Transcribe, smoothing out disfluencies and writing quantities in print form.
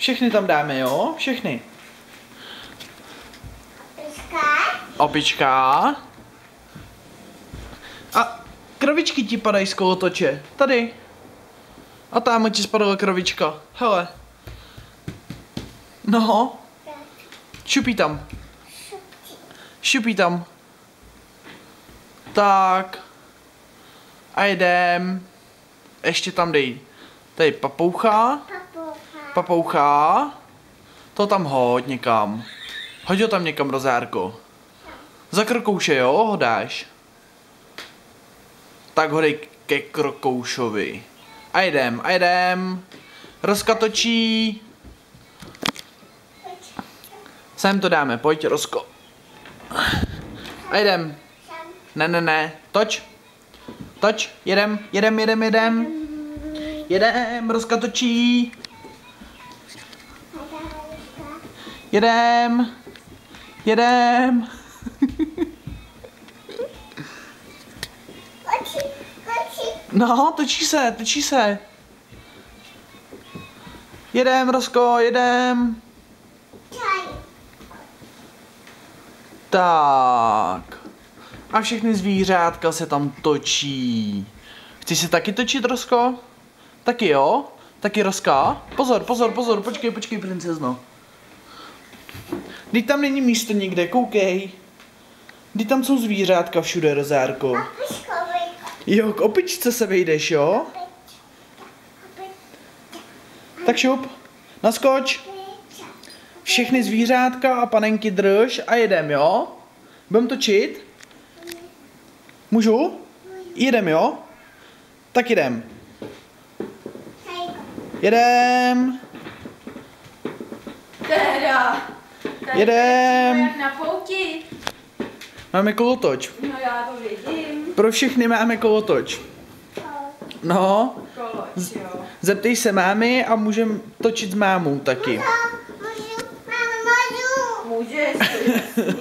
Všechny tam dáme, jo? Všechny. Opička. A kravičky ti padají z kolotoče. Tady. A tam ti spadala kravička. Hele. No. Šupí tam. Šupí tam. Tak. A jdem. Ještě tam dej. Tady papoucha. Papoucha. To tam hoď někam. Hoď ho tam někam, Rozárko. Za krokouše, jo? Ho dáš. Tak ho dej ke krokoušovi. A jdem, a jdem. Rozka točí. Sem to dáme, pojď, Rozko. A jdem. Ne. Toč. Toč, jedem. Jedem, Rozka točí. Jedem. No, točí se. Jedem, Rozko, jedem. Tak. A všechny zvířátka se tam točí. Chci se taky točit, Rozko? Taky jo? Taky, Rozka? Pozor, počkej, princezno. Vždyť tam není místo nikde, koukej. Vždyť tam jsou zvířátka všude, Rozárko. Jo, k opičce se vejdeš, jo? Tak šup, naskoč. Všechny zvířátka a panenky drž a jedem, jo? Budem točit? Můžu? Jedem, jo? Tak jedem. Jedem. Teda. Jedem. Jak na pouti. Máme kolotoč. No já to vidím. Pro všechny máme kolotoč. No. Koloč, jo. Zeptej se mámy a můžem točit s mámou taky. Můžeš, to je jasný.